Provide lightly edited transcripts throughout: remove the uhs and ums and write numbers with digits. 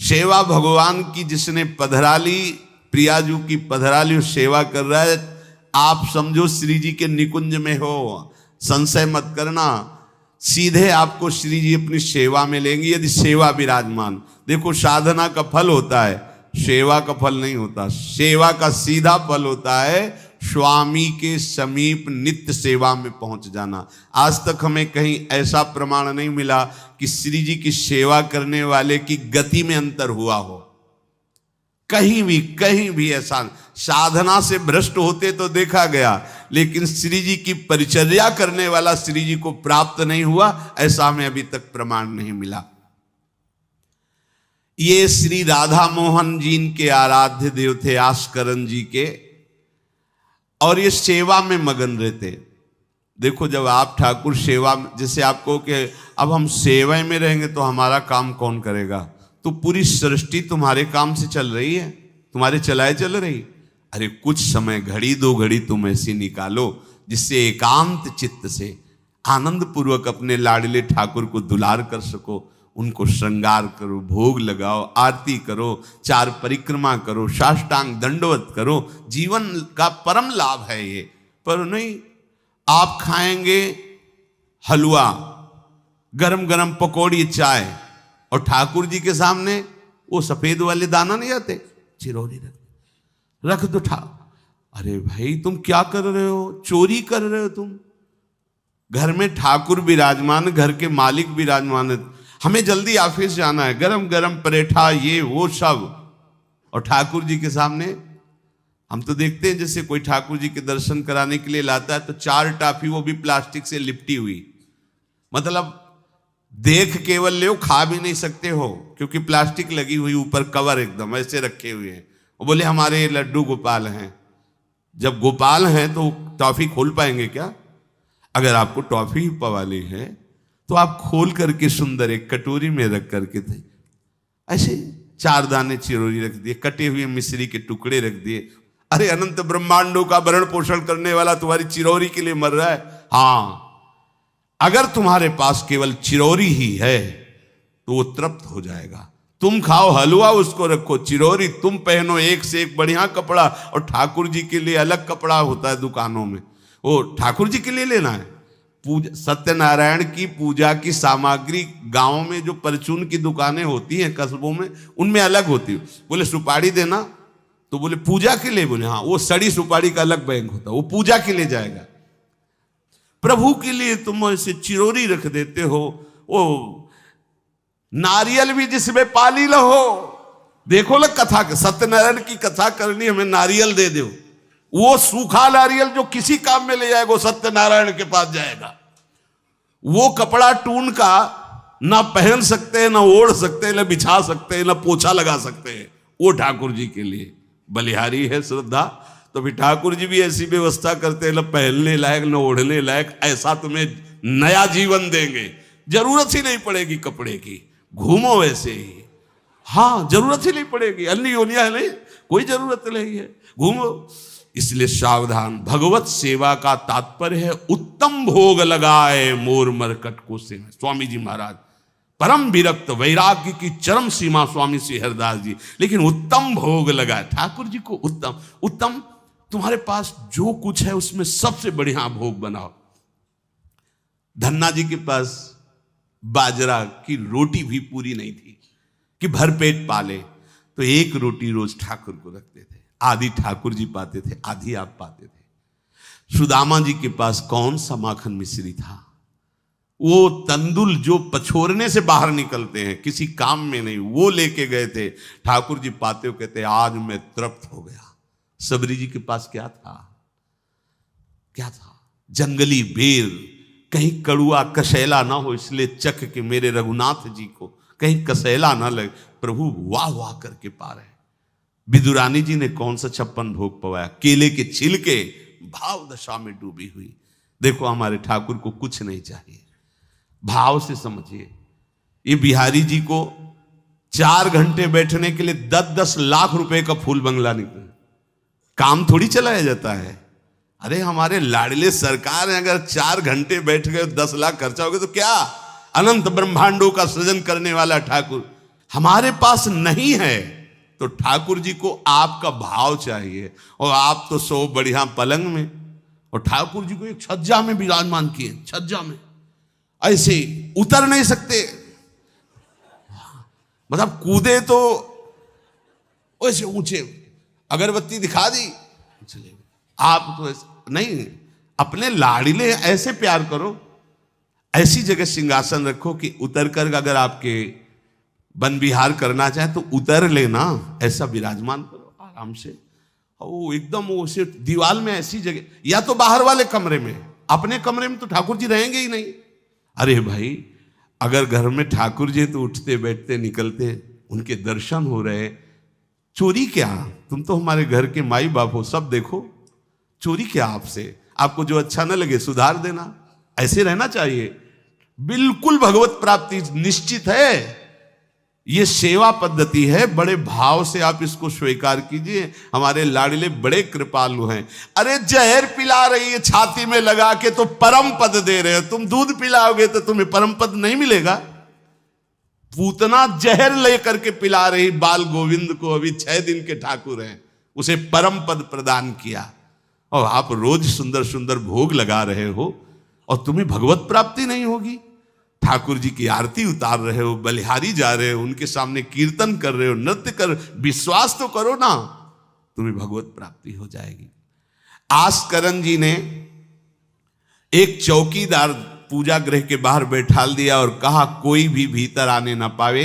सेवा भगवान की जिसने पधराली, प्रियाजू की पधराली सेवा कर रहा है, आप समझो श्री जी के निकुंज में हो, संशय मत करना, सीधे आपको श्री जी अपनी सेवा में लेंगे यदि सेवा विराजमान। देखो साधना का फल होता है, सेवा का फल नहीं होता। सेवा का सीधा फल होता है स्वामी के समीप नित्य सेवा में पहुंच जाना। आज तक हमें कहीं ऐसा प्रमाण नहीं मिला कि श्री जी की सेवा करने वाले की गति में अंतर हुआ हो। कहीं भी ऐसा, साधना से भ्रष्ट होते तो देखा गया, लेकिन श्री जी की परिचर्या करने वाला श्री जी को प्राप्त नहीं हुआ, ऐसा हमें अभी तक प्रमाण नहीं मिला। ये श्री राधा मोहन जी के आराध्य देव थे, आस्करन जी के, और ये सेवा में मगन रहते। देखो जब आप ठाकुर सेवा, जैसे आपको कि अब हम सेवा में रहेंगे तो हमारा काम कौन करेगा, तो पूरी सृष्टि तुम्हारे काम से चल रही है, तुम्हारे चलाए चल रही। अरे कुछ समय, घड़ी दो घड़ी तुम ऐसी निकालो जिससे एकांत चित्त से आनंद पूर्वक अपने लाडले ठाकुर को दुलार कर सको। उनको श्रृंगार करो, भोग लगाओ, आरती करो, 4 परिक्रमा करो, साष्टांग दंडवत करो। जीवन का परम लाभ है ये। पर नहीं, आप खाएंगे हलवा, गरम गरम पकौड़ी, चाय, और ठाकुर जी के सामने वो सफेद वाले दाना नहीं आते, चिरौरी रख दो अरे भाई तुम क्या कर रहे हो, चोरी कर रहे हो तुम। घर में ठाकुर विराजमान, घर के मालिक विराजमान है, हमें जल्दी ऑफिस जाना है, गरम गरम परेठा ये वो सब, और ठाकुर जी के सामने। हम तो देखते हैं जैसे कोई ठाकुर जी के दर्शन कराने के लिए लाता है तो 4 टाफी, वो भी प्लास्टिक से लिपटी हुई, मतलब देख केवल ले, खा भी नहीं सकते हो क्योंकि प्लास्टिक लगी हुई, ऊपर कवर एकदम ऐसे रखे हुए हैं। वो बोले हमारे लड्डू गोपाल हैं। जब गोपाल हैं तो टॉफी खोल पाएंगे क्या? अगर आपको टॉफी पवाली है तो आप खोल करके सुंदर एक कटोरी में रख करके थे, ऐसे 4 दाने चिरौरी रख दिए, कटे हुए मिश्री के टुकड़े रख दिए। अरे अनंत ब्रह्मांडों का भरण पोषण करने वाला तुम्हारी चिरौरी के लिए मर रहा है। हाँ, अगर तुम्हारे पास केवल चिरौरी ही है तो वो तृप्त हो जाएगा। तुम खाओ हलवा, उसको रखो, चिरौरी तुम पहनो, एक से एक बढ़िया कपड़ा, और ठाकुर जी के लिए अलग कपड़ा होता है दुकानों में, वो ठाकुर जी के लिए लेना है। पूजा, सत्यनारायण की पूजा की सामग्री गांव में जो परचून की दुकानें होती हैं कस्बों में, उनमें अलग होती है। बोले सुपारी देना, तो बोले पूजा के लिए, बोले हाँ, वो सड़ी सुपारी का अलग बैंक होता है, वो पूजा के लिए जाएगा। प्रभु के लिए तुम ऐसे चिरौरी रख देते हो। वो नारियल भी जिसमें पाली लो, देखो ना कथा, सत्यनारायण की कथा करनी, हमें नारियल दे दो। वो सूखा नारियल जो किसी काम में ले जाएगा वो सत्यनारायण के पास जाएगा। वो कपड़ा टून का ना पहन सकते हैं, ना ओढ़ सकते हैं, ना बिछा सकते हैं, ना पोछा लगा सकते हैं, वो ठाकुर जी के लिए बलिहारी है श्रद्धा। तो भी ठाकुर जी भी ऐसी व्यवस्था करते हैं, ना पहनने लायक ना ओढ़ने लायक, ऐसा तुम्हें नया जीवन देंगे, जरूरत ही नहीं पड़ेगी कपड़े की, घूमो वैसे ही। हाँ, जरूरत ही नहीं पड़ेगी, अन्य योनिया नहीं, कोई जरूरत नहीं है, घूमो। इसलिए सावधान। भगवत सेवा का तात्पर्य है उत्तम भोग लगाए मोर मरकट को से। स्वामी जी महाराज परम विरक्त, वैराग्य की चरम सीमा स्वामी श्री हरिदास जी, लेकिन उत्तम भोग लगाए ठाकुर जी को। उत्तम उत्तम, तुम्हारे पास जो कुछ है उसमें सबसे बढ़िया भोग बनाओ। धन्ना जी के पास बाजरा की रोटी भी पूरी नहीं थी कि भरपेट पाले, तो 1 रोटी रोज ठाकुर को रखते थे। आधी ठाकुर जी पाते थे, आधी आप पाते थे। सुदामा जी के पास कौन सा माखन मिश्री था? वो तंदुल जो पछोरने से बाहर निकलते हैं, किसी काम में नहीं, वो लेके गए थे। ठाकुर जी पाते हो कहते आज मैं तृप्त हो गया। सबरी जी के पास क्या था? क्या था? जंगली बेर, कहीं कड़ुआ कसेला ना हो, इसलिए चख के मेरे रघुनाथ जी को कहीं कसेला ना लगे। प्रभु वाह वाह करके पा रहे। विदुरानी जी ने कौन सा 56 भोग पवाया? केले के छिलके, भाव दशा में डूबी हुई। देखो हमारे ठाकुर को कुछ नहीं चाहिए, भाव से समझिए। ये बिहारी जी को 4 घंटे बैठने के लिए 10-10 लाख रुपए का फूल बंगला निकला, काम थोड़ी चलाया जाता है। अरे हमारे लाडले सरकार है, अगर 4 घंटे बैठ गए 10 लाख खर्चा हो गया तो क्या? अनंत ब्रह्मांडों का सृजन करने वाला ठाकुर। हमारे पास नहीं है तो ठाकुर जी को आपका भाव चाहिए। और आप तो सो बढ़िया पलंग में, और ठाकुर जी को एक छज्जा में विराजमान किए, छज्जा में ऐसे उतर नहीं सकते, मतलब कूदे तो वैसे ऊंचे, अगरबत्ती दिखा दी चले। आप तो ऐसे नहीं, अपने लाड़िले ऐसे प्यार करो, ऐसी जगह सिंहासन रखो कि उतर कर अगर आपके वन विहार करना चाहे तो उतर लेना, ऐसा विराजमान करो आराम से। वो एकदम वो उसे दीवार में ऐसी जगह, या तो बाहर वाले कमरे में, अपने कमरे में तो ठाकुर जी रहेंगे ही नहीं। अरे भाई, अगर घर में ठाकुर जी तो उठते बैठते निकलते, उनके दर्शन हो रहे, चोरी क्या? तुम तो हमारे घर के माई बाप हो, सब देखो, चोरी क्या आपसे? आपको जो अच्छा न लगे सुधार देना, ऐसे रहना चाहिए। बिल्कुल भगवत प्राप्ति निश्चित है, ये सेवा पद्धति है, बड़े भाव से आप इसको स्वीकार कीजिए। हमारे लाडले बड़े कृपालु हैं। अरे जहर पिला रही है छाती में लगा के तो परम पद दे रहे हो, तुम दूध पिलाओगे तो तुम्हें परम पद नहीं मिलेगा। पूतना जहर लेकर के पिला रही बाल गोविंद को, अभी 6 दिन के ठाकुर हैं, उसे परम पद प्रदान किया, और आप रोज सुंदर सुंदर भोग लगा रहे हो और तुम्हें भगवत प्राप्ति नहीं होगी। ठाकुर जी की आरती उतार रहे हो, बलिहारी जा रहे हो, उनके सामने कीर्तन कर रहे हो, नृत्य कर, विश्वास तो करो ना, तुम्हें भगवत प्राप्ति हो जाएगी। आस्करन जी ने एक चौकीदार पूजा गृह के बाहर बैठाल दिया और कहा कोई भी भीतर आने ना पावे,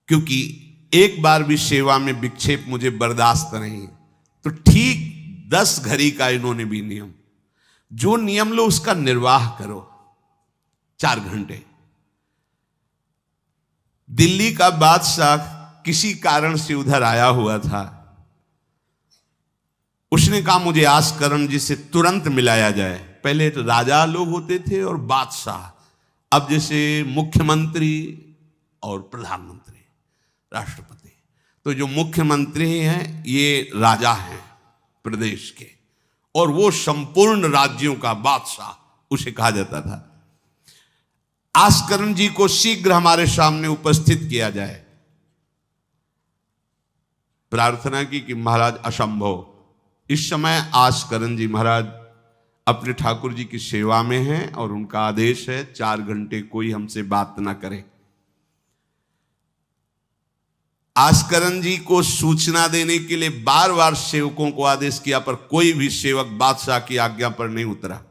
क्योंकि एक बार भी सेवा में विक्षेप मुझे बर्दाश्त नहीं। तो ठीक 10 घड़ी का इन्होंने भी नियम, जो नियम लो उसका निर्वाह करो। 4 घंटे। दिल्ली का बादशाह किसी कारण से उधर आया हुआ था, उसने कहा मुझे आस्करण जी से तुरंत मिलाया जाए। पहले तो राजा लोग होते थे और बादशाह, अब जैसे मुख्यमंत्री और प्रधानमंत्री, राष्ट्रपति। तो जो मुख्यमंत्री हैं ये राजा हैं प्रदेश के, और वो संपूर्ण राज्यों का बादशाह उसे कहा जाता था। आस्करण जी को शीघ्र हमारे सामने उपस्थित किया जाए। प्रार्थना की कि महाराज असंभव, इस समय आस्करण जी महाराज अपने ठाकुर जी की सेवा में हैं और उनका आदेश है 4 घंटे कोई हमसे बात ना करे। आस्करण जी को सूचना देने के लिए बार बार सेवकों को आदेश किया, पर कोई भी सेवक बादशाह की आज्ञा पर नहीं उतरा।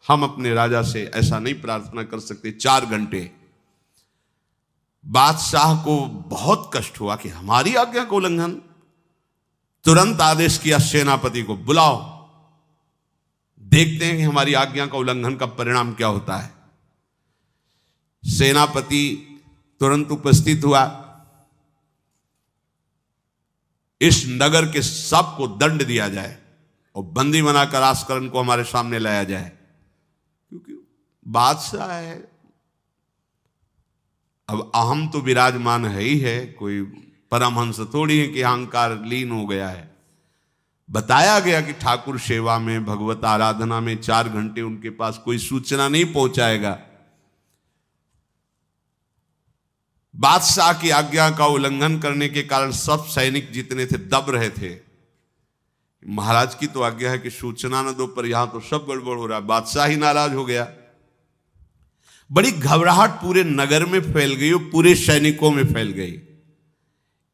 हम अपने राजा से ऐसा नहीं प्रार्थना कर सकते। 4 घंटे। बादशाह को बहुत कष्ट हुआ कि हमारी आज्ञा का उल्लंघन। तुरंत आदेश किया सेनापति को, बुलाओ, देखते हैं कि हमारी आज्ञा का उल्लंघन का परिणाम क्या होता है। सेनापति तुरंत उपस्थित हुआ। इस नगर के सबको दंड दिया जाए और बंदी बनाकर आस्करण को हमारे सामने लाया जाए, क्योंकि बादशाह है। अब अहम तो विराजमान है ही है, कोई परमहंस थोड़ी है कि अहंकार लीन हो गया है। बताया गया कि ठाकुर सेवा में, भगवत आराधना में 4 घंटे उनके पास कोई सूचना नहीं पहुंचाएगा। बादशाह की आज्ञा का उल्लंघन करने के कारण सब सैनिक जितने थे दब रहे थे। महाराज की तो आज्ञा है कि सूचना न दो, पर यहां तो सब गड़बड़ हो रहा है। बादशाह ही नाराज हो गया। बड़ी घबराहट पूरे नगर में फैल गई और पूरे सैनिकों में फैल गई।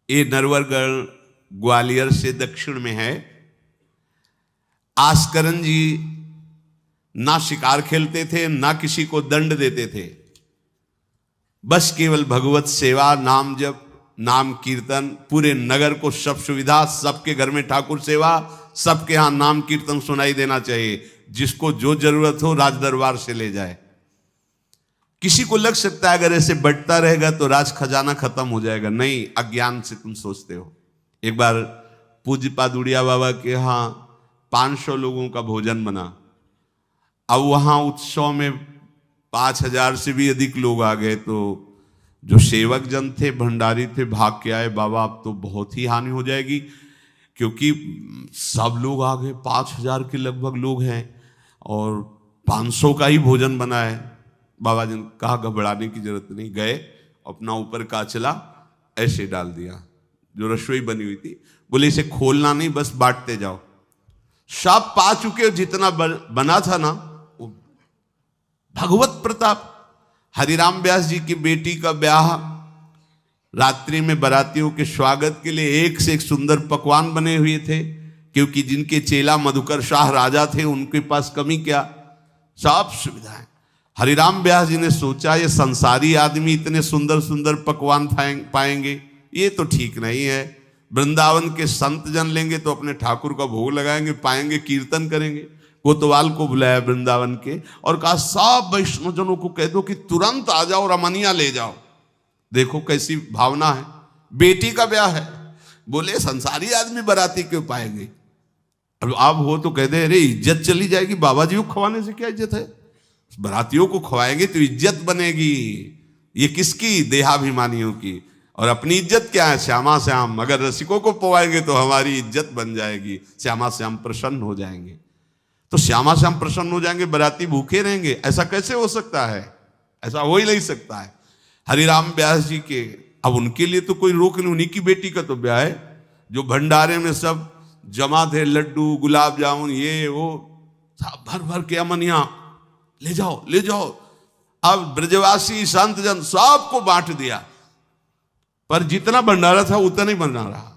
ये नरवरगढ़ ग्वालियर से दक्षिण में है। आस्करण जी ना शिकार खेलते थे, ना किसी को दंड देते थे, बस केवल भगवत सेवा, नाम जप, नाम कीर्तन, पूरे नगर को सब सुविधा, सबके घर में ठाकुर सेवा, सबके यहां नाम कीर्तन सुनाई देना चाहिए। जिसको जो जरूरत हो राज दरबार से ले जाए। किसी को लग सकता है अगर ऐसे बढ़ता रहेगा तो राज खजाना खत्म हो जाएगा। नहीं, अज्ञान से तुम सोचते हो। एक बार पूज्य पादुड़िया बाबा के यहाँ 500 लोगों का भोजन बना। अब वहां उत्सव में 5000 से भी अधिक लोग आ गए, तो जो सेवक जन थे, भंडारी थे, भाग के आए, बाबा अब तो बहुत ही हानि हो जाएगी, क्योंकि सब लोग आ गए, 5000 के लगभग लोग हैं और 500 का ही भोजन बना है। बाबा जी ने कहा घबराने की जरूरत नहीं। गए अपना ऊपर का चला ऐसे डाल दिया, जो रसोई बनी हुई थी। बोले इसे खोलना नहीं, बस बांटते जाओ। सब पा चुके हो, जितना बना था ना वो। भगवत प्रताप। हरिराम व्यास जी की बेटी का ब्याह, रात्रि में बारातियों के स्वागत के लिए एक से एक सुंदर पकवान बने हुए थे, क्योंकि जिनके चेला मधुकर शाह राजा थे उनके पास कमी क्या, सब सुविधाएं। हरिराम व्यास जी ने सोचा ये संसारी आदमी इतने सुंदर सुंदर पकवान पाएंगे, ये तो ठीक नहीं है। वृंदावन के संत जन लेंगे तो अपने ठाकुर का भोग लगाएंगे, पाएंगे, कीर्तन करेंगे। कोतवाल को बुलाया वृंदावन के और कहा सब वैष्णव जनों को कह दो कि तुरंत आ जाओ, रमनिया ले जाओ। देखो कैसी भावना है, बेटी का ब्याह है। बोले संसारी आदमी बाराती क्यों पाएंगे, अब आप हो तो कह दे अरे इज्जत चली जाएगी, बाबा जी को खवाने से क्या इज्जत है, बारातियों को खवाएंगे तो इज्जत बनेगी। ये किसकी, देहाभिमानियों की। और अपनी इज्जत क्या है, श्यामा श्याम। अगर रसिकों को पवाएंगे तो हमारी इज्जत बन जाएगी, श्यामा श्याम प्रसन्न हो जाएंगे। तो श्यामा श्याम प्रसन्न हो जाएंगे, बाराती भूखे रहेंगे, ऐसा कैसे हो सकता है, ऐसा हो ही नहीं सकता है। हरिराम व्यास जी के, अब उनके लिए तो कोई रोक नहीं, उन्हीं की बेटी का तो ब्याह है। जो भंडारे में सब जमा थे, लड्डू गुलाब जामुन ये वो सब भर भर के अमनिया, ले जाओ ले जाओ। अब ब्रजवासी संत जन सबको बांट दिया, पर जितना भंडारा था उतना ही बना रहा।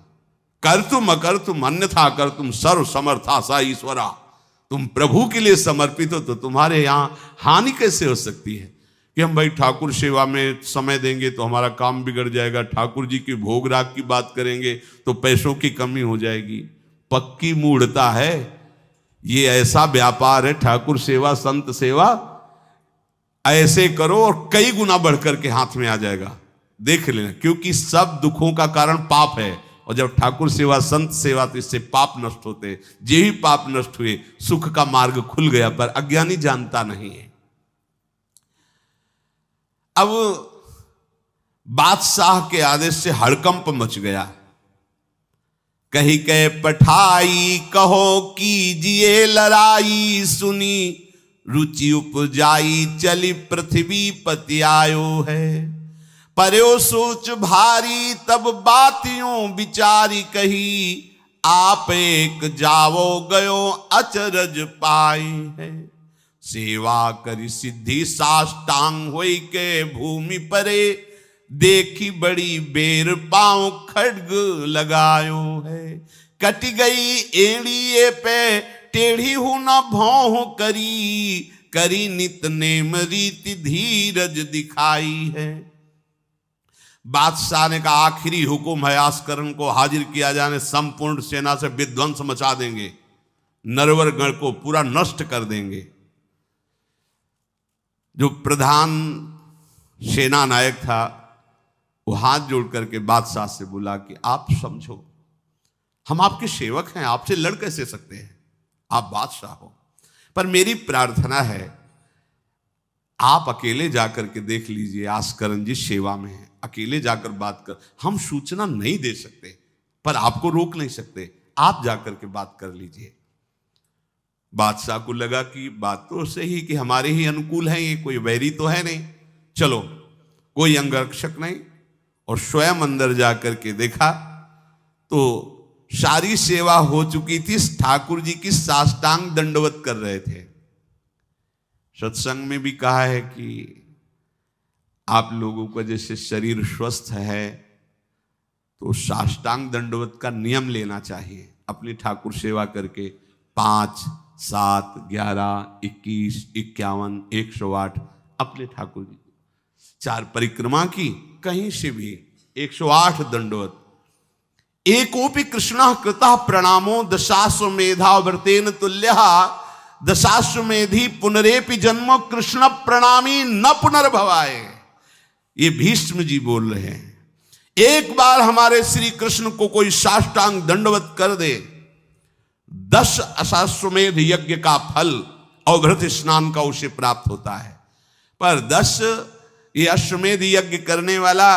कर तुम अकर तुम अन्यथा कर तुम सर्व समर्था सा ईश्वरा। तुम प्रभु के लिए समर्पित हो तो तुम्हारे यहां हानि कैसे हो सकती है कि हम भाई ठाकुर सेवा में समय देंगे तो हमारा काम बिगड़ जाएगा, ठाकुर जी की भोग राग की बात करेंगे तो पैसों की कमी हो जाएगी। पक्की मूढ़ता है, ये ऐसा व्यापार है ठाकुर सेवा संत सेवा, ऐसे करो और कई गुना बढ़कर के हाथ में आ जाएगा, देख लेना। क्योंकि सब दुखों का कारण पाप है, और जब ठाकुर सेवा संत सेवा तो इससे पाप नष्ट होते। जे ही पाप नष्ट हुए सुख का मार्ग खुल गया, पर अज्ञानी जानता नहीं है। अब बादशाह के आदेश से हड़कंप मच गया। कही के पठाई कहो कीजिए लड़ाई, सुनी रुचि उपजाई चली पृथ्वी पति आयो है। पर्यो सोच भारी तब बातियों विचारी कही, आप एक जावो गयो अचरज पाई है। सेवा करी सिद्धि साष्टांग होई के भूमि परे, देखी बड़ी बेर पांव खड्ग लगायो है। कट गई एड़िए पे टेढ़ी हूं न भौं करी, करी नित नेम रीति धीरज दिखाई है। बादशाह ने कहा आखिरी हुक्म है, आस्करण को हाजिर किया जाने, संपूर्ण सेना से विध्वंस मचा देंगे, नरवर गण को पूरा नष्ट कर देंगे। जो प्रधान सेना नायक था वो हाथ जोड़ करके बादशाह से बोला कि आप समझो, हम आपके सेवक हैं, आपसे लड़ कैसे सकते हैं, आप बादशाह हो। पर मेरी प्रार्थना है आप अकेले जाकर के देख लीजिए, आस्करण जी सेवा में है, अकेले जाकर बात कर। हम सूचना नहीं दे सकते पर आपको रोक नहीं सकते, आप जाकर के बात कर लीजिए। बादशाह को लगा कि बात तो सही कि हमारे ही अनुकूल है, ये कोई वैरी तो है नहीं, चलो कोई अंगरक्षक नहीं। और स्वयं अंदर जाकर के देखा तो सारी सेवा हो चुकी थी, ठाकुर जी की साष्टांग दंडवत कर रहे थे। सत्संग में भी कहा है कि आप लोगों का जैसे शरीर स्वस्थ है तो साष्टांग दंडवत का नियम लेना चाहिए। अपनी ठाकुर सेवा करके 5, 7, 11, 21, 51, 108 अपने ठाकुर जी 4 परिक्रमा की, कहीं से भी 108 दंडवत। एकोपि कृष्ण कृतः प्रणामो दशाश्वमेधा व्रतेन तुल्यः, दशाश्वमेधी पुनरेपि जन्म कृष्ण प्रणामी न पुनर्भवाए। ये भीष्म जी बोल रहे हैं, एक बार हमारे श्री कृष्ण को कोई साष्टांग दंडवत कर दे, 10 अश्वमेध यज्ञ का फल और व्रत स्नान का उसे प्राप्त होता है। पर 10 ये अश्वमेध यज्ञ करने वाला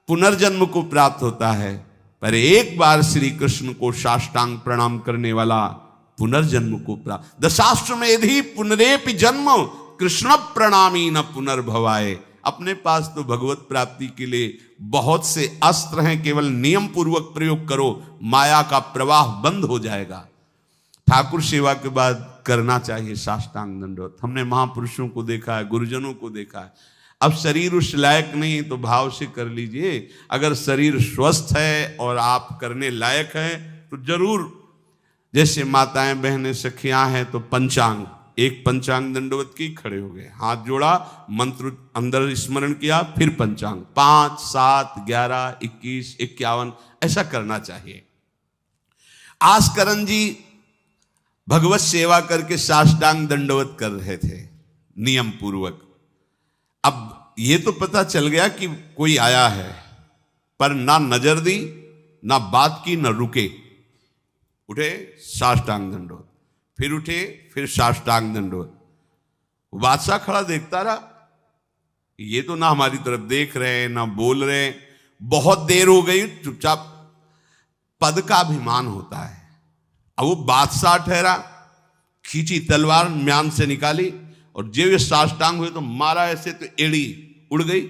पुनर्जन्म को प्राप्त होता है, पर एक बार श्री कृष्ण को साष्टांग प्रणाम करने वाला पुनर्जन्म को प्राप्त। दशाश्वमेधी पुनरेपि जन्म कृष्ण प्रणामी न पुनर्भवाए। अपने पास तो भगवत प्राप्ति के लिए बहुत से अस्त्र हैं, केवल नियम पूर्वक प्रयोग करो, माया का प्रवाह बंद हो जाएगा। ठाकुर सेवा के बाद करना चाहिए साष्टांग दंडवत। हमने महापुरुषों को देखा है, गुरुजनों को देखा है। अब शरीर उस लायक नहीं है तो भाव से कर लीजिए। अगर शरीर स्वस्थ है और आप करने लायक हैं तो जरूर, जैसे माताएं बहनें सखियां हैं तो पंचांग, एक पंचांग दंडवत की, खड़े हो गए, हाथ जोड़ा, मंत्र अंदर स्मरण किया, फिर पंचांग 5, 7, 11, 21, 51 ऐसा करना चाहिए। आस्करण जी भगवत सेवा करके साष्टांग दंडवत कर रहे थे नियम पूर्वक। अब ये तो पता चल गया कि कोई आया है, पर ना नजर दी, ना बात की, ना रुके, उठे साष्टांग दंडवत, फिर उठे, फिर साष्टांग दंडवत। बादशाह खड़ा देखता रहा, ये तो ना हमारी तरफ देख रहे हैं ना बोल रहे हैं। बहुत देर हो गई, चुपचाप। पद का अभिमान होता है। अब वो बादशाह ठहरा, खींची तलवार, म्यान से निकाली और जब ये साष्टांग हुए तो मारा ऐसे तो एड़ी उड़ गई,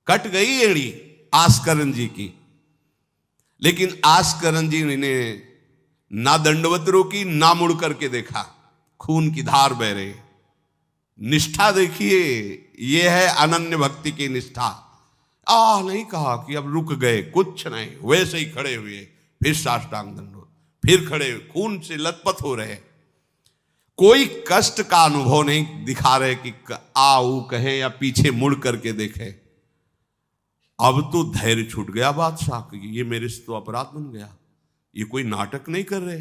कट गई एड़ी आस्करण जी की। लेकिन आस्करण जी ने ना दंडवत रोकी, ना मुड़ करके देखा, खून की धार बह रही। निष्ठा देखिए, ये है अनन्य भक्ति की निष्ठा। नहीं कहा कि अब रुक गए, कुछ नहीं, वैसे ही खड़े हुए, फिर साष्टांग दंडवत, फिर खड़े हुए, खून से लथपथ हो रहे। कोई कष्ट का अनुभव नहीं दिखा रहे कि आओ कहे या पीछे मुड़ करके देखे। अब तो धैर्य छूट गया बादशाह की, ये मेरे से तो अपराध बन गया, ये कोई नाटक नहीं कर रहे,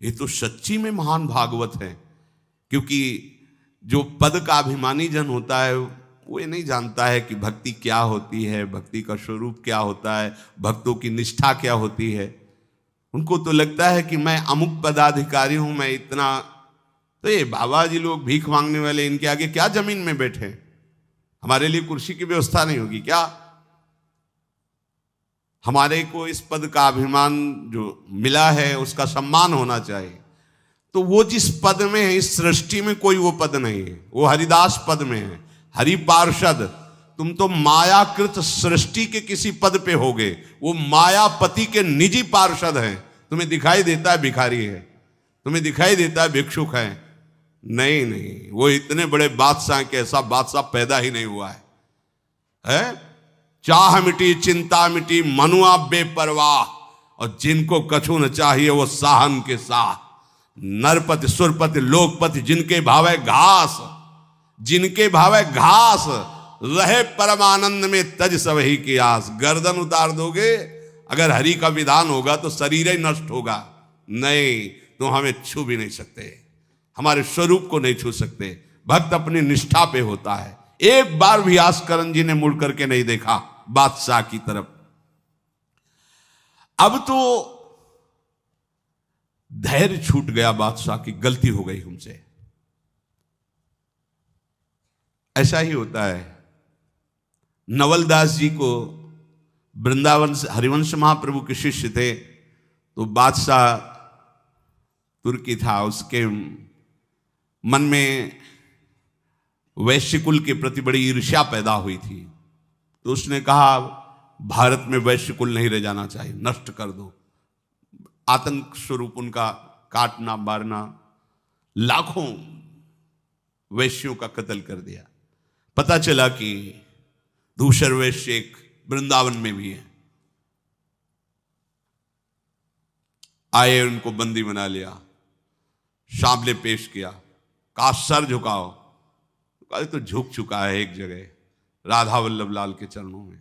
ये तो सच्ची में महान भागवत है। क्योंकि जो पद का अभिमानी जन होता है वो ये नहीं जानता है कि भक्ति क्या होती है, भक्ति का स्वरूप क्या होता है, भक्तों की निष्ठा क्या होती है। उनको तो लगता है कि मैं अमुक पदाधिकारी हूं, मैं इतना, तो ये बाबा जी लोग भीख मांगने वाले, इनके आगे क्या जमीन में बैठे, हमारे लिए कुर्सी की व्यवस्था नहीं होगी क्या? हमारे को इस पद का अभिमान जो मिला है उसका सम्मान होना चाहिए। तो वो जिस पद में है, इस सृष्टि में कोई वो पद नहीं है, वो हरिदास पद में है, हरि पार्षद। तुम तो मायाकृत सृष्टि के किसी पद पे होगे, वो मायापति के निजी पार्षद हैं। तुम्हें दिखाई देता है भिखारी है, तुम्हें दिखाई देता है भिक्षुक है, नहीं नहीं, वो इतने बड़े बादशाह के ऐसा बादशाह पैदा ही नहीं हुआ है? चाह मिटी चिंता मिटी, मनुआ बेपरवाह, और जिनको कछु न चाहिए वो साहन के साह। नरपति सुरपति लोकपति, जिनके भावे घास, जिनके भावे घास, रहे परमानंद में तज सबही की आस। गर्दन उतार दोगे, अगर हरि का विधान होगा तो शरीर ही नष्ट होगा, नहीं तो हमें छू भी नहीं सकते, हमारे स्वरूप को नहीं छू सकते। भक्त अपनी निष्ठा पे होता है। एक बार भी आस्करण जी ने मुड़ करके नहीं देखा बादशाह की तरफ। अब तो धैर्य छूट गया बादशाह की, गलती हो गई हमसे। ऐसा ही होता है। नवलदास जी को वृंदावन से हरिवंश महाप्रभु के शिष्य थे, तो बादशाह तुर्की था, उसके मन में वैश्य कुल के प्रति बड़ी ईर्ष्या पैदा हुई थी। तो उसने कहा भारत में वैश्य कुल नहीं रह जाना चाहिए, नष्ट कर दो। आतंक स्वरूप उनका काटना मारना, लाखों वैश्यों का कत्ल कर दिया। पता चला कि दूसर वैश्य एक वृंदावन में भी है। आए, उनको बंदी बना लिया, सामने पेश किया, कहा सर झुकाओ। कहा तो झुक चुका है एक जगह, राधा वल्लभ लाल के चरणों में।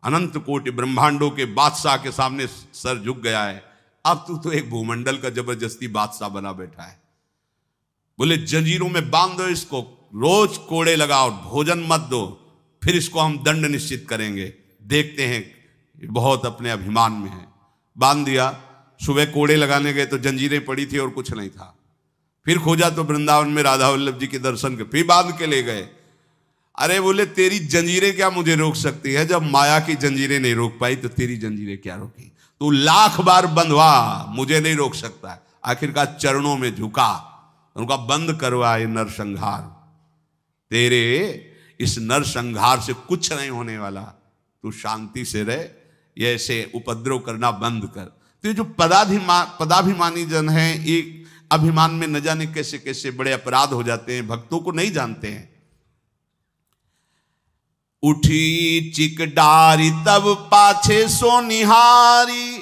अनंत कोटि ब्रह्मांडों के बादशाह के सामने सर झुक गया है। अब तू तो एक भूमंडल का जबरदस्ती बादशाह बना बैठा है। बोले जंजीरों में बांध दो इसको, रोज कोड़े लगाओ, भोजन मत दो, फिर इसको हम दंड निश्चित करेंगे, देखते हैं बहुत अपने अभिमान में है। बांध दिया। सुबह कोड़े लगाने गए तो जंजीरें पड़ी थी और कुछ नहीं था। फिर खोजा तो वृंदावन में राधा वल्लभ जी के दर्शन के, फिर बांध के ले गए। अरे बोले तेरी जंजीरें क्या मुझे रोक सकती है? जब माया की जंजीरें नहीं रोक पाई तो तेरी जंजीरें क्या रोकी? तू लाख बार बंधवा, मुझे नहीं रोक सकता। आखिरकार चरणों में झुका, उनका बंद करवा ये नरसंहार। तेरे इस नर संहार से कुछ नहीं होने वाला, तू शांति से रह, ये ऐसे उपद्रव करना बंद कर। तो ये जो पदाभिमानी जन है, एक अभिमान में न जाने कैसे कैसे बड़े अपराध हो जाते हैं, भक्तों को नहीं जानते हैं। उठी चिक डारी तब पाछे सो निहारी,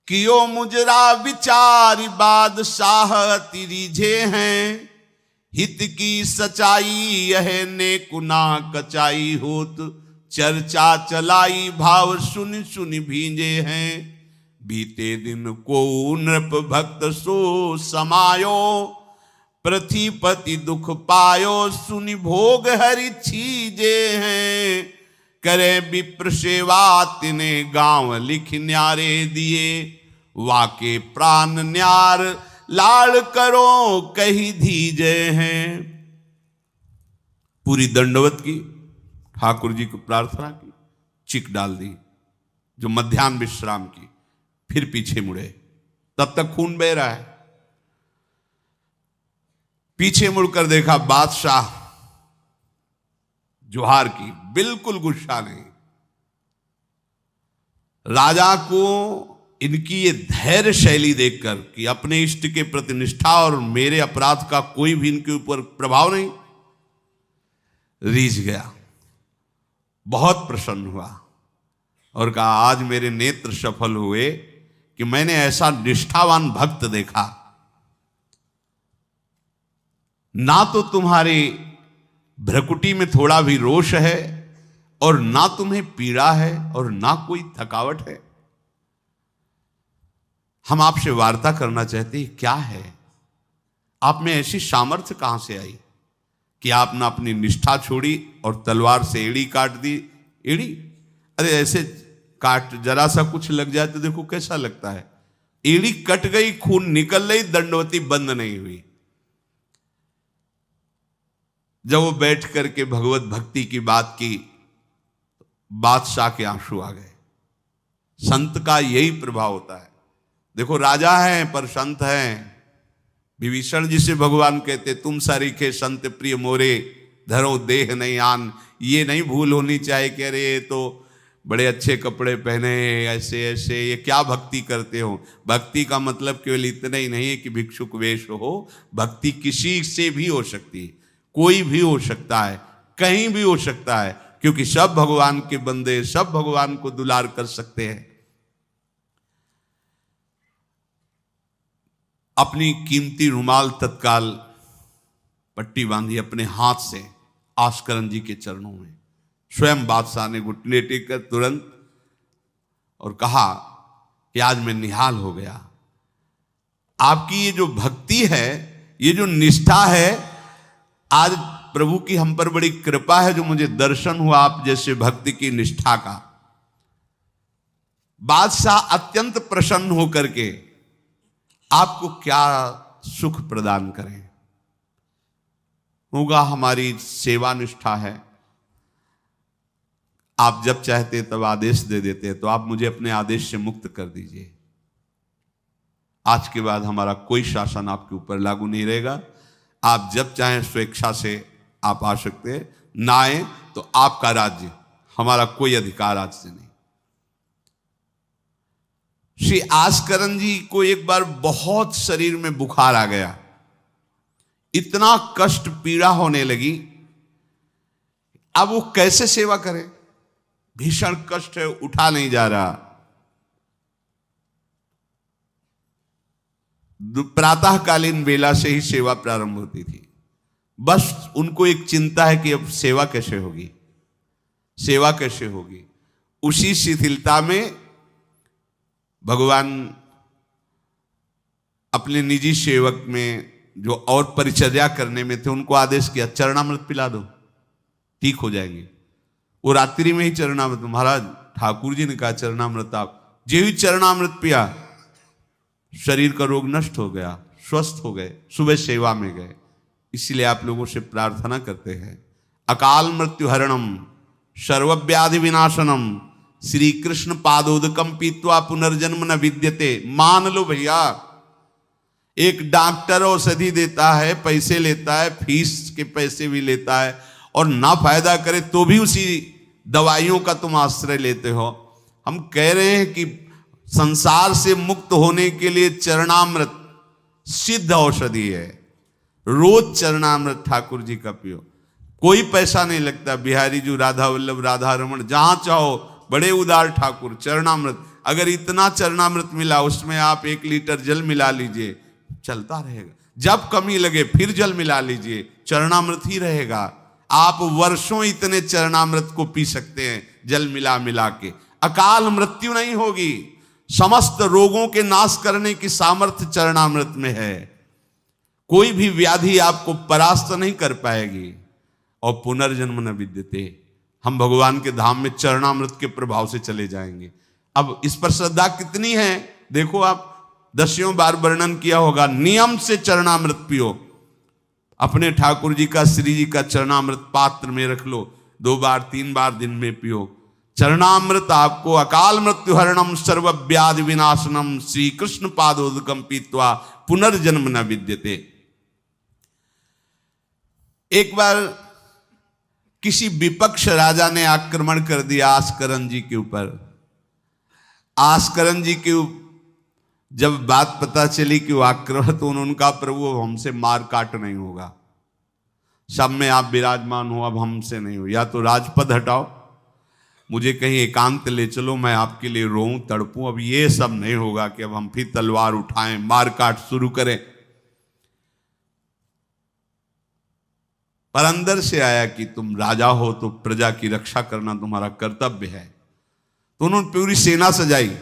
कियो मुजरा विचारी बादशाह तिरिझे हैं। हित की सचाई यह ने कुना कचाई होत, चर्चा चलाई भाव सुन सुन भींजे हैं। बीते दिन को नृप भक्त सो समायो, पृथ्वीपति दुख पायो सुनि भोग हरि छीजे हैं। करे विप्र सेवा तिने गांव लिख न्यारे दिए, वाके प्राण न्यार लाड़ करो कही धीजे हैं। पूरी दंडवत की, ठाकुर जी को प्रार्थना की, चिक डाल दी, जो मध्याह्न विश्राम की, फिर पीछे मुड़े। तब तक खून बह रहा है। पीछे मुड़कर देखा, बादशाह जोहार की, बिल्कुल गुस्सा नहीं। राजा को इनकी ये धैर्य शैली देखकर कि अपने इष्ट के प्रति निष्ठा और मेरे अपराध का कोई भी इनके ऊपर प्रभाव नहीं, रीझ गया, बहुत प्रसन्न हुआ और कहा, आज मेरे नेत्र सफल हुए कि मैंने ऐसा निष्ठावान भक्त देखा। ना तो तुम्हारी भ्रकुटी में थोड़ा भी रोष है, और ना तुम्हें पीड़ा है, और ना कोई थकावट है। हम आपसे वार्ता करना चाहते हैं, क्या है आप में ऐसी सामर्थ्य कहां से आई कि आपने अपनी निष्ठा छोड़ी और तलवार से एड़ी काट दी। एड़ी, अरे ऐसे काट जरा सा कुछ लग जाए तो देखो कैसा लगता है। एड़ी कट गई, खून निकल गई, दंडवती बंद नहीं हुई। जब वो बैठ करके भगवत भक्ति की बात की, बादशाह के आंसू आ गए। संत का यही प्रभाव होता है। देखो राजा हैं पर संत हैं। विभीषण जी से भगवान कहते, तुम सारीखे संत प्रिय मोरे, धरो देह नहीं आन। ये नहीं भूल होनी चाहिए कि अरे ये तो बड़े अच्छे कपड़े पहने, ऐसे ऐसे, ये क्या भक्ति करते हो। भक्ति का मतलब केवल इतना ही नहीं है कि भिक्षुक वेश हो। भक्ति किसी से भी हो सकती है, कोई भी हो सकता है, कहीं भी हो सकता है, क्योंकि सब भगवान के बंदे, सब भगवान को दुलार कर सकते हैं। अपनी कीमती रुमाल तत्काल पट्टी बांधी अपने हाथ से आस्करन जी के चरणों में। स्वयं बादशाह ने घुटने टेक कर तुरंत और कहा कि आज मैं निहाल हो गया। आपकी ये जो भक्ति है, ये जो निष्ठा है, आज प्रभु की हम पर बड़ी कृपा है जो मुझे दर्शन हुआ आप जैसे भक्ति की निष्ठा का। बादशाह अत्यंत प्रसन्न होकर के आपको क्या सुख प्रदान करें। होगा हमारी सेवा निष्ठा है, आप जब चाहते तब आदेश दे देते हैं, तो आप मुझे अपने आदेश से मुक्त कर दीजिए। आज के बाद हमारा कोई शासन आपके ऊपर लागू नहीं रहेगा। आप जब चाहें स्वेच्छा से आप आ सकते हैं, ना आए तो आपका राज्य, हमारा कोई अधिकार आज से नहीं। श्री आस्करन जी को एक बार बहुत शरीर में बुखार आ गया, इतना कष्ट पीड़ा होने लगी। अब वो कैसे सेवा करें, भीषण कष्ट है, उठा नहीं जा रहा। प्रातःकालीन बेला से ही सेवा प्रारंभ होती थी। बस उनको एक चिंता है कि अब सेवा कैसे होगी, सेवा कैसे होगी। उसी शिथिलता में भगवान अपने निजी सेवक में जो और परिचर्या करने में थे, उनको आदेश किया, चरणामृत पिला दो, ठीक हो जाएंगे। वो रात्रि में ही चरणामृत, महाराज ठाकुर जी ने कहा चरणामृत, आप जो ही चरणामृत पिया, शरीर का रोग नष्ट हो गया, स्वस्थ हो गए, सुबह सेवा में गए। इसलिए आप लोगों से प्रार्थना करते हैं, अकाल मृत्यु हरणम सर्वव्याधि विनाशनम श्री कृष्ण पादोदकम पीत्वा पुनर्जन्म न विद्यते। मान लो भैया, एक डॉक्टर औषधि देता है, पैसे लेता है, फीस के पैसे भी लेता है, और ना फायदा करे तो भी उसी दवाइयों का तुम आश्रय लेते हो। हम कह रहे हैं कि संसार से मुक्त होने के लिए चरणामृत सिद्ध औषधि है। रोज चरणामृत ठाकुर जी का पियो, कोई पैसा नहीं लगता। बिहारी जी, राधा वल्लभ, राधा रमन, जहां चाहो, बड़े उदार ठाकुर। चरणामृत, अगर इतना चरणामृत मिला उसमें आप 1 लीटर जल मिला लीजिए, चलता रहेगा। जब कमी लगे फिर जल मिला लीजिए, चरणामृत ही रहेगा। आप वर्षों इतने चरणामृत को पी सकते हैं जल मिला मिला के। अकाल मृत्यु नहीं होगी। समस्त रोगों के नाश करने की सामर्थ्य चरणामृत में है। कोई भी व्याधि आपको परास्त नहीं कर पाएगी। और पुनर्जन्म न विद्यते, हम भगवान के धाम में चरणामृत के प्रभाव से चले जाएंगे। अब इस पर श्रद्धा कितनी है देखो आप, 10 बार वर्णन किया होगा। नियम से चरणामृत पियो। अपने ठाकुर जी का, श्री जी का चरणामृत पात्र में रख लो, 2 बार 3 बार दिन में पियो। चरणामृत आपको अकाल मृत्यु हरणम सर्व व्याधि विनाशनम श्री कृष्ण पादोदकम पीत्वा पुनर्जन्म न विद्यते। एक बार किसी विपक्ष राजा ने आक्रमण कर दिया आस्करन जी के ऊपर। आस्करन जी के जब बात पता चली कि वो आक्रमण, तो उनका प्रभु हमसे मार काट नहीं होगा, सब में आप विराजमान हो, अब हमसे नहीं हो। या तो राजपद हटाओ, मुझे कहीं एकांत ले चलो, मैं आपके लिए रोऊं तड़पूं। अब ये सब नहीं होगा कि अब हम फिर तलवार उठाएं, मार काट शुरू करें। पर अंदर से आया कि तुम राजा हो तो प्रजा की रक्षा करना तुम्हारा कर्तव्य है। तो उन्होंने पूरी सेना सजाई,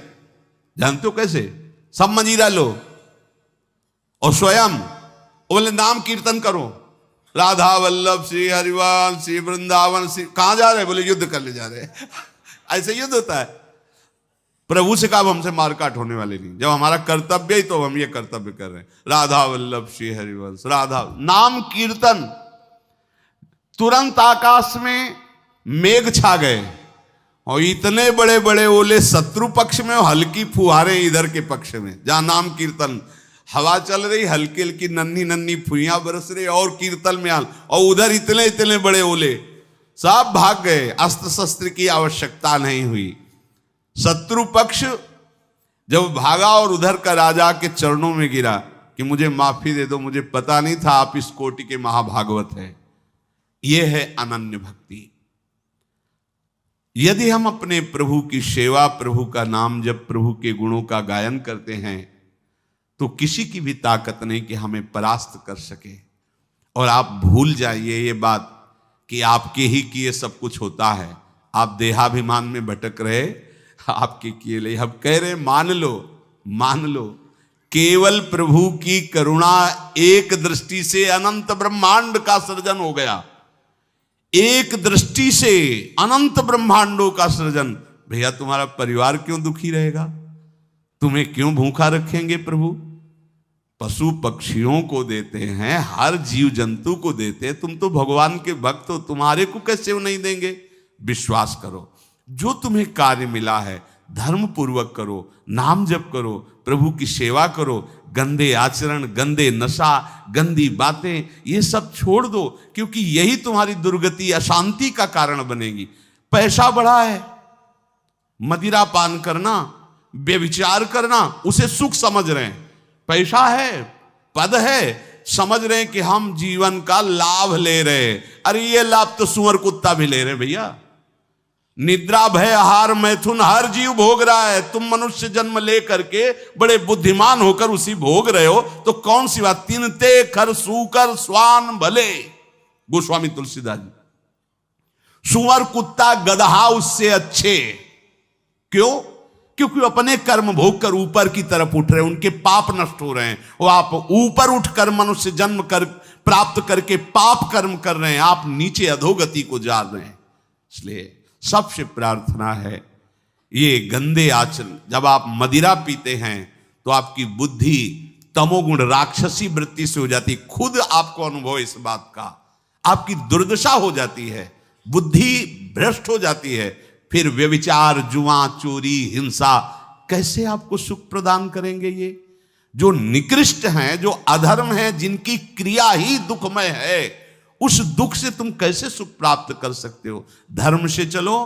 जानते हो कैसे? सब मजीरा लो और स्वयं बोले नाम कीर्तन करो, राधा वल्लभ श्री हरिवाल श्री वृंदावन श्री। कहां जा रहे? बोले युद्ध करने जा रहे हैं। ऐसे युद्ध होता है। प्रभु से कहा हमसे मारकाट होने वाले नहीं, जब हमारा कर्तव्य ही तो हम ये कर्तव्य कर रहे हैं। राधा वल्लभ श्री हरिवंश, राधा नाम कीर्तन। तुरंत आकाश में मेघ छा गए और इतने बड़े बड़े ओले शत्रु पक्ष में और हल्की फुहारें इधर के पक्ष में। जहां नाम कीर्तन, हवा चल रही, हल्की हल्की नन्ही नन्ही फुइयां बरस रही और कीर्तन में हाल, और उधर इतने इतने बड़े ओले। सब भाग गए, अस्त्र शस्त्र की आवश्यकता नहीं हुई। शत्रु पक्ष जब भागा और उधर का राजा के चरणों में गिरा कि मुझे माफी दे दो, मुझे पता नहीं था आप इस कोटि के महाभागवत हैं। यह है अनन्य भक्ति। यदि हम अपने प्रभु की सेवा, प्रभु का नाम जब, प्रभु के गुणों का गायन करते हैं, तो किसी की भी ताकत नहीं कि हमें परास्त कर सके। और आप भूल जाइए ये बात कि आपके ही किए सब कुछ होता है। आप देहाभिमान में भटक रहे, आपके किए ले। हम कह रहे मान लो, मान लो, केवल प्रभु की करुणा एक दृष्टि से अनंत ब्रह्मांड का सृजन हो गया। एक दृष्टि से अनंत ब्रह्मांडों का सृजन। भैया तुम्हारा परिवार क्यों दुखी रहेगा? तुम्हें क्यों भूखा रखेंगे प्रभु? पशु पक्षियों को देते हैं, हर जीव जंतु को देते हैं। तुम तो भगवान के भक्त हो, तुम्हारे को कैसे वो नहीं देंगे? विश्वास करो, जो तुम्हें कार्य मिला है धर्म पूर्वक करो, नाम जप करो, प्रभु की सेवा करो। गंदे आचरण, गंदे नशा, गंदी बातें, ये सब छोड़ दो, क्योंकि यही तुम्हारी दुर्गति, अशांति का कारण बनेगी। पैसा बढ़ा है, मदिरा पान करना, व्यभिचार करना, उसे सुख समझ रहे हैं। पैसा है, पद है, समझ रहे हैं कि हम जीवन का लाभ ले रहे हैं। अरे ये लाभ तो सुअर कुत्ता भी ले रहे भैया। निद्रा भय आहार मैथुन हर जीव भोग रहा है। तुम मनुष्य जन्म ले करके बड़े बुद्धिमान होकर उसी भोग रहे हो, तो कौन सी बात? तिनते खर सूकर स्वान भले, गोस्वामी तुलसीदास जी। सुअर कुत्ता गदहा उससे अच्छे। क्यों? क्योंकि अपने कर्म भोग कर ऊपर की तरफ उठ रहे हैं, उनके पाप नष्ट हो रहे हैं। वो आप ऊपर उठकर मनुष्य जन्म कर प्राप्त करके पाप कर्म कर रहे हैं, आप नीचे अधोगति को जा रहे हैं। इसलिए सबसे प्रार्थना है, ये गंदे आचरण, जब आप मदिरा पीते हैं तो आपकी बुद्धि तमोगुण राक्षसी वृत्ति से हो जाती। खुद आपको अनुभव इस बात का, आपकी दुर्दशा हो जाती है, बुद्धि भ्रष्ट हो जाती है। फिर व्यभिचार, जुआ, चोरी, हिंसा कैसे आपको सुख प्रदान करेंगे? ये जो निकृष्ट हैं, जो अधर्म है, जिनकी क्रिया ही दुखमय है, उस दुख से तुम कैसे सुख प्राप्त कर सकते हो? धर्म से चलो,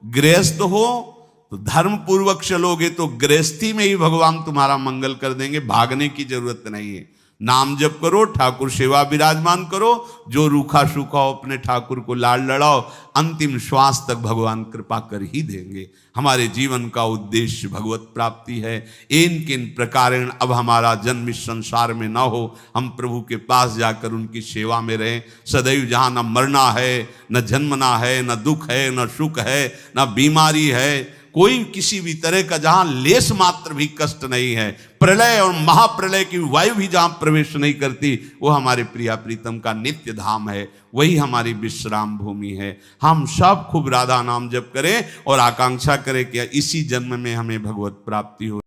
गृहस्थ हो तो धर्म पूर्वक चलोगे तो गृहस्थी में ही भगवान तुम्हारा मंगल कर देंगे, भागने की जरूरत नहीं है। नाम जप करो, ठाकुर सेवा विराजमान करो, जो रूखा सूखा हो अपने ठाकुर को लाड लड़ाओ, अंतिम श्वास तक भगवान कृपा कर ही देंगे। हमारे जीवन का उद्देश्य भगवत प्राप्ति है। इन किन प्रकारेण अब हमारा जन्म इस संसार में न हो, हम प्रभु के पास जाकर उनकी सेवा में रहें सदैव। जहाँ न मरना है, न जन्मना है, न दुख है, न सुख है, न बीमारी है, कोई किसी भी तरह का जहां लेस मात्र भी कष्ट नहीं है, प्रलय और महाप्रलय की वायु भी जहां प्रवेश नहीं करती, वो हमारे प्रिया प्रीतम का नित्य धाम है, वही हमारी विश्राम भूमि है। हम सब खूब राधा नाम जप करें और आकांक्षा करें कि इसी जन्म में हमें भगवत प्राप्ति हो।